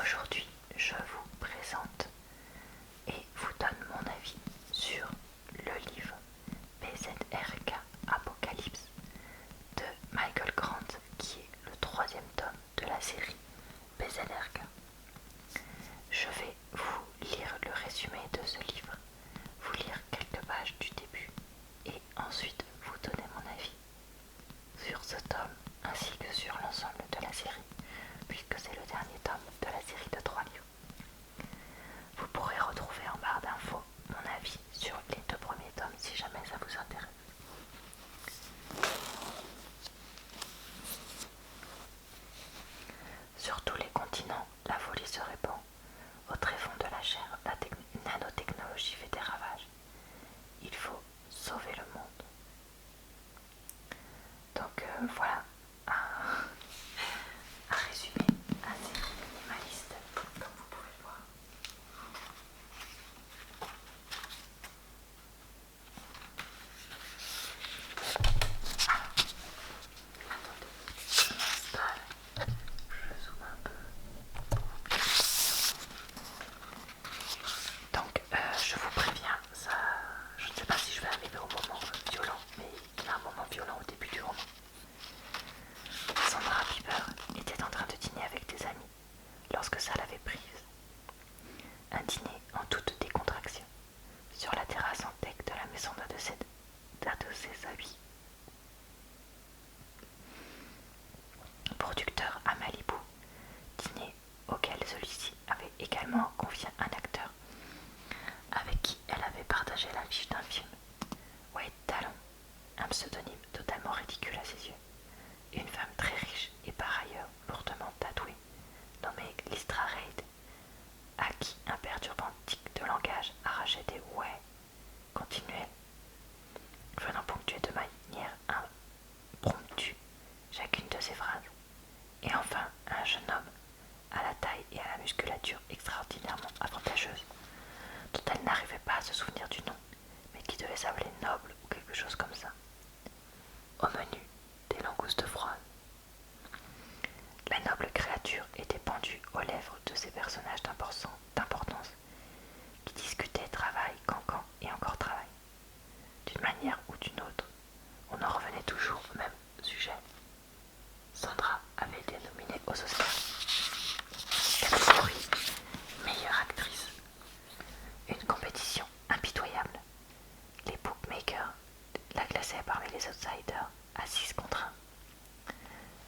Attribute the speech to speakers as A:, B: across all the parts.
A: Aujourd'hui, je vous présente et vous donne mon avis sur le livre BZRK Apocalypse de Michael Grant, qui est le troisième tome de la série BZRK. Je vais vous lire le résumé de ce livre, vous lire quelques pages du début et ensuite vous donner mon avis sur ce tome ainsi que sur l'ensemble de la série, puisque c'est le dernier tome de la série de 3 livres. Vous pourrez retrouver en barre d'infos mon avis sur les 2 premiers tomes si jamais ça vous intéresse. Sur tous les continents, la folie se répand. Au tréfonds de la chair, la nanotechnologie fait des ravages. Il faut sauver le monde. Donc voilà un résumé assez minimaliste, comme vous pouvez le voir. Attendez, je m'installe, je zoome un peu. Donc je vous préviens, ça, je ne sais pas si je vais arriver au moment violent, mais il y a un moment violent au début du roman. Sandra Bieber était en train de dîner avec des amis lorsque ça l'avait prise. Un dîner en toute décontraction, sur la terrasse en deck de la maison d'un de ses amis. Producteur à Malibu, dîner auquel celui-ci avait également convié un acteur avec qui elle avait partagé l'affiche d'un film. Wade Talon, un pseudonyme totalement ridicule à ses yeux. Une femme très riche et par ailleurs lourdement tatouée, nommée Lystra Reid, à qui un perturbant tic de langage arrachait des ouais continuels, venant ponctuer de manière impromptue chacune de ses phrases. Et enfin, un jeune homme à la taille et à la musculature extraordinairement avantageuse, dont elle n'arrivait pas à se souvenir du nom, mais qui devait s'appeler Noble ou quelque chose comme ça. Au menu, des langoustes froides. La noble créature était pendue aux lèvres de ces personnages d'importance qui discutaient travail, cancan et encore travail. D'une manière ou d'une autre, on en revenait toujours au même sujet. Sandra avait été nominée aux Oscars. Catégorie meilleure actrice. Une compétition impitoyable. Les bookmakers la classaient parmi les outsiders à 6 contre 1.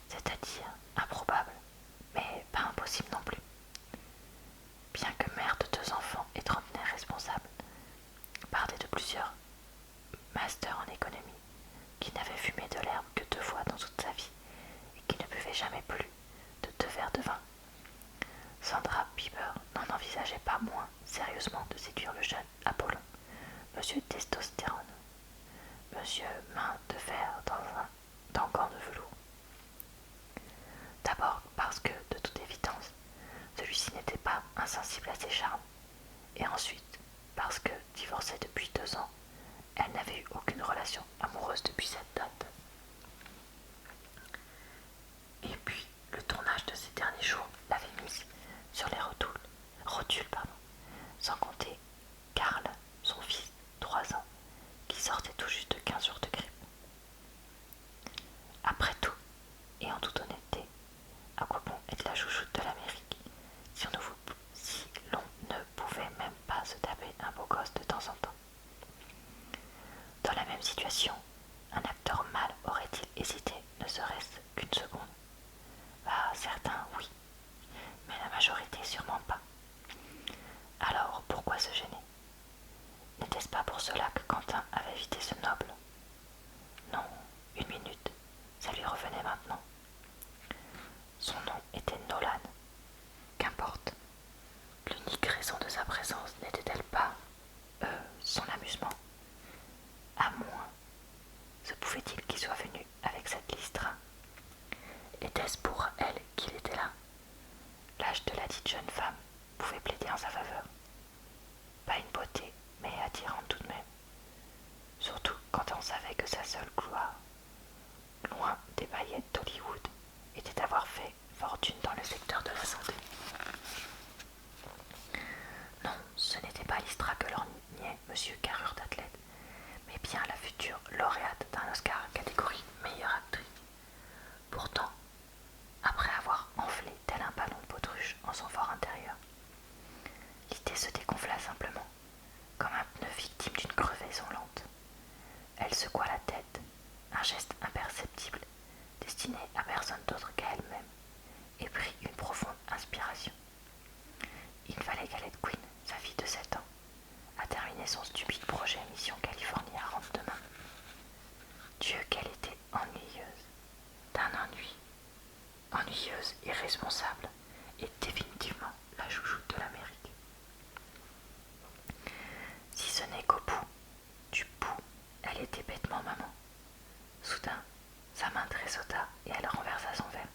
A: C'est-à-dire improbable, mais pas impossible non plus. Bien que mère de 2 enfants et trentenaire responsable, bardée de plusieurs masters en économie, qui n'avait fumé de l'herbe que 2 fois dans toute sa vie et qui ne buvait jamais plus de 2 verres de vin, Sandra Bieber n'en envisageait pas moins sérieusement de séduire le jeune Apollon, Monsieur Testostérone, Monsieur Main de Fer dans gants de velours. D'abord parce que, de toute évidence, celui-ci n'était pas insensible à ses charmes, et ensuite parce que, divorcée depuis 2 ans, elle n'avait eu aucune relation amoureuse depuis cette date. Et puis, le tournage de ces derniers jours l'avait mise sur les rotules, sans compter Karl, son fils, 3 ans, qui sortait tout juste de 15 jours de grippe. Après tout, et en toute honnêteté, à quoi bon être la chouchoute de l'Amérique si l'on ne pouvait même pas se taper un beau gosse de temps en temps? Dans la même situation, un acteur mâle aurait-il hésité ne serait-ce qu'une seconde? Ah, certains, oui, mais la majorité sûrement pas. Alors, pourquoi se gêner? N'était-ce pas pour cela que Quentin avait évité ce noble? Non, 1 minute, ça lui revenait maintenant. Son nom était Nolan. Qu'importe. L'unique raison de sa présence n'était-elle pas son amusement? À moins, se pouvait-il qu'il soit venu avec cette Lystra? Était-ce pour elle qu'il était là? L'âge de la dite jeune femme pouvait plaider en sa faveur. Pas une beauté, mais attirante tout de même. Surtout quand on savait que sa seule gloire, loin des paillettes d'Hollywood, était d'avoir fait fortune dans le secteur de la santé. monsieur carrure d'athlète, mais bien la future lauréate d'un Oscar catégorie meilleure actrice. Pourtant, après avoir enflé tel un ballon de baudruche en son fort intérieur, l'idée se dégonfla simplement, comme un pneu victime d'une crevaison lente. Elle secoua la tête, un geste imperceptible, destiné à personne d'autre qu'à elle-même, et prit une profonde inspiration. Il fallait qu'Alette Quinn, sa fille de 7 ans, a terminé son stupide projet Mission Californie à rendre demain. Dieu, qu'elle était ennuyeuse, d'un ennui, ennuyeuse, irresponsable, et définitivement la chouchoute de l'Amérique. Si ce n'est qu'au bout du bout, elle était bêtement maman. Soudain, sa main tressauta et elle renversa son verre.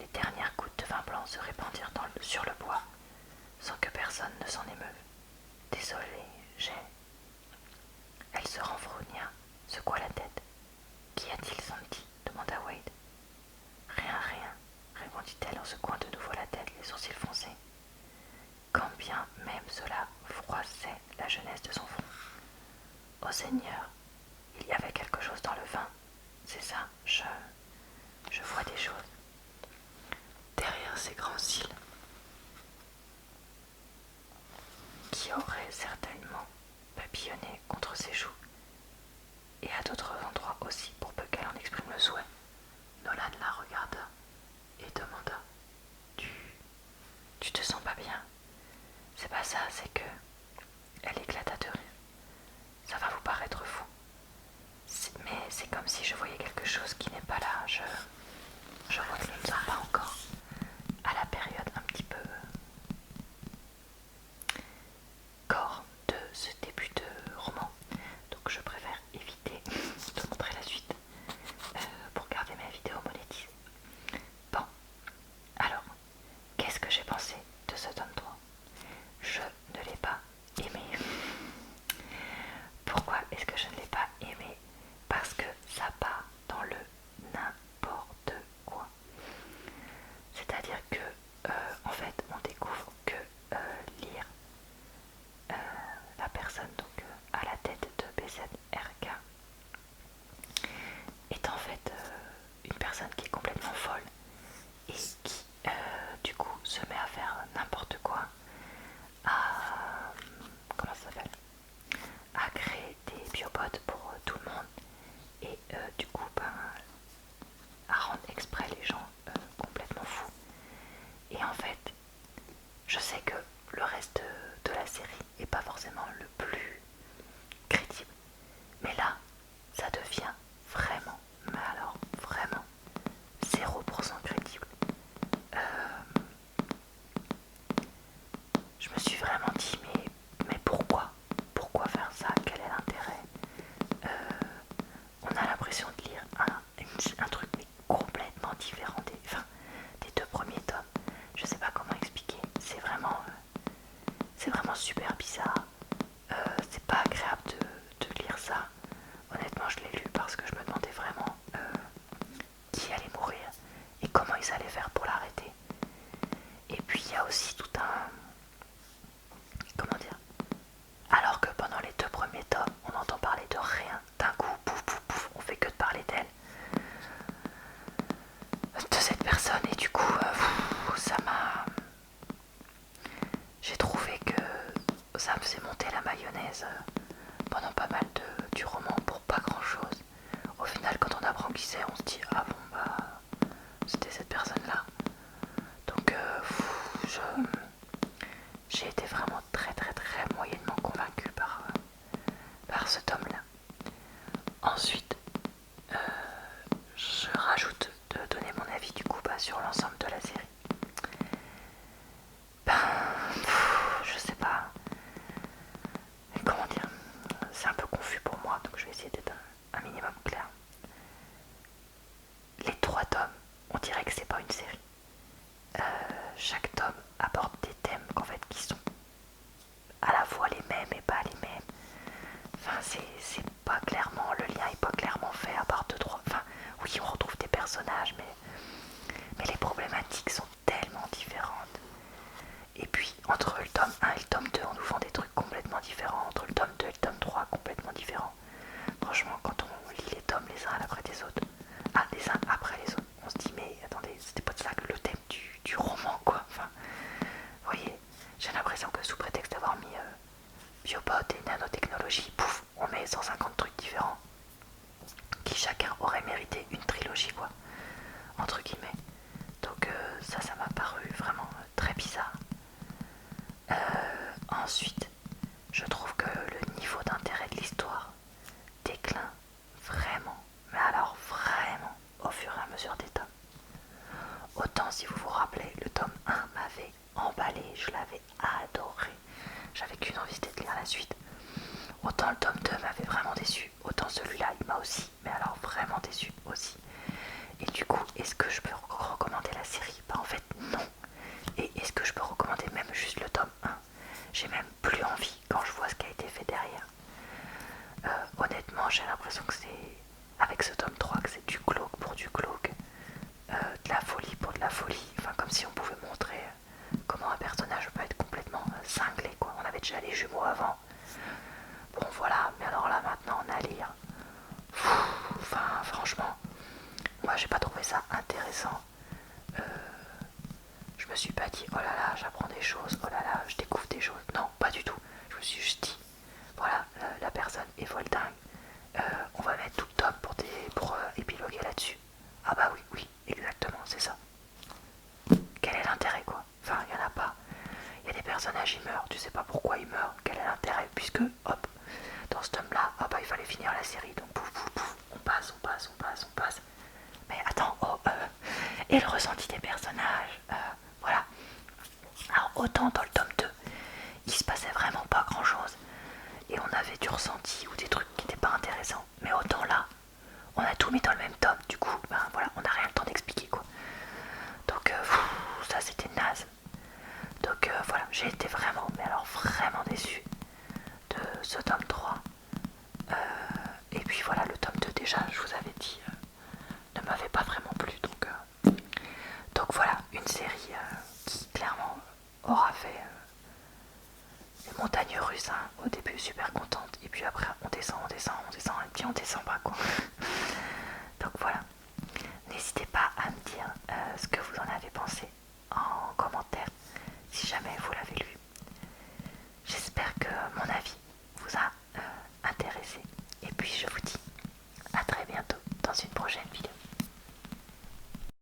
A: Les dernières gouttes de vin blanc se répandirent sur le bois, sans que personne ne s'en émeuve. Désolée, j'ai... Elle se renfrogna, secoua la tête. Qu'y a-t-il, Sandy demanda Wade. Rien, rien, répondit-elle en secouant de nouveau la tête, les sourcils foncés. Quand bien même cela froissait la jeunesse de son front. Ô Seigneur, il y avait quelque chose dans le vin. C'est ça, je vois des choses. Derrière ses grands cils, qui auraient certainement papillonné contre ses joues, et à d'autres endroits aussi pour peu qu'elle en exprime le souhait, Nolan la regarda et demanda Tu te sens pas bien? C'est pas ça, c'est que... Elle éclata de rire. Ça va vous paraître fou. Mais c'est comme si je voyais quelque chose qui n'est pas là. Je vois que nous ne sommes pas encore à la période un petit peu gore de ce début de roman. Donc je préfère éviter de montrer la suite pour garder mes vidéos monétisées. Bon, alors, qu'est-ce que j'ai pensé de ce tome 3? Je ne l'ai pas aimé. Pourquoi est-ce que je ne l'ai pas aimé? Parce que ça part dans le n'importe quoi. C'est-à-dire que, en fait, on découvre que lire la personne donc à la tête de BZRK est en fait une personne qui est complètement folle et qui du coup se met à faire n'importe quoi, à comment ça s'appelle, à créer des biobots pour tout le monde et du coup à rendre exprès les gens complètement fous. Et en fait, je sais que le reste de la série n'est pas forcément le plus crédible, mais là, ça devient vraiment, mais alors vraiment 0% crédible. Je me suis vraiment dit, mais pourquoi? Pourquoi faire ça? Quel est l'intérêt? On a l'impression de lire un truc mais complètement différent des deux premiers tomes. Je sais pas comment expliquer. C'est vraiment super bizarre. C'est pas agréable de lire ça. Honnêtement, je l'ai lu parce que je me demandais vraiment qui allait mourir et comment ils allaient faire pour l'arrêter. Et puis il y a aussi tout un... Comment dire? Alors que pendant les deux premiers tomes, on entend parler de rien. D'un coup, pouf pouf pouf, on fait que de parler d'elle, de cette personne, et du coup, ça m'a... J'ai trouvé que ça me faisait monter la mayonnaise pendant pas mal du roman pour pas grand chose. Au final, quand on apprend qui c'est, on se dit ah bon bah c'était cette personne là. Donc j'ai été vraiment très très très moyennement convaincue par ce tome là. Ensuite, je rajoute de donner mon avis du coup sur l'ensemble de la série. Je sais pas comment dire, c'est un peu confus pour moi, donc je vais essayer d'être un minimum clair. Les 3 tomes, on dirait que c'est pas une série. Chaque tome apporte des thèmes en fait qui sont à la fois les mêmes et pas les mêmes. Enfin, c'est pas clairement, le lien est pas clairement fait à part 2-3. Enfin, oui, on retrouve des personnages, mais les problématiques si vous vous rappelez, le tome 1 m'avait emballé, je l'avais adoré. J'avais qu'une envie, c'était de lire la suite. Autant le tome 2 m'avait vraiment déçu, autant celui-là il m'a aussi, mais alors vraiment déçu aussi. Et du coup, est-ce que je peux recommander la série? Bah en fait non. Et est-ce que je peux recommander même juste le tome 1? J'ai même plus envie quand je vois ce qui a été fait derrière. Honnêtement, j'ai l'impression que c'est, avec ce tome 3, que c'est du glauque pour du glauque, de la folie pour de la folie, enfin comme si on pouvait montrer comment un personnage peut être complètement cinglé quoi. On avait déjà les jumeaux avant. Bon voilà, mais alors là maintenant on a à lire. Enfin franchement, moi j'ai pas trouvé ça intéressant. Je me suis pas dit oh là là j'apprends des choses, oh là là je découvre des choses. Non, pas du tout. Je me suis juste dit voilà, la personne est folle dingue. On va mettre tout le top pour épiloguer là-dessus. Ah bah oui, oui, exactement, c'est ça. Quel est l'intérêt quoi? Enfin, il n'y en a pas. Il y a des personnages, ils meurent, tu sais pas pourquoi ils meurent, quel est l'intérêt? Puisque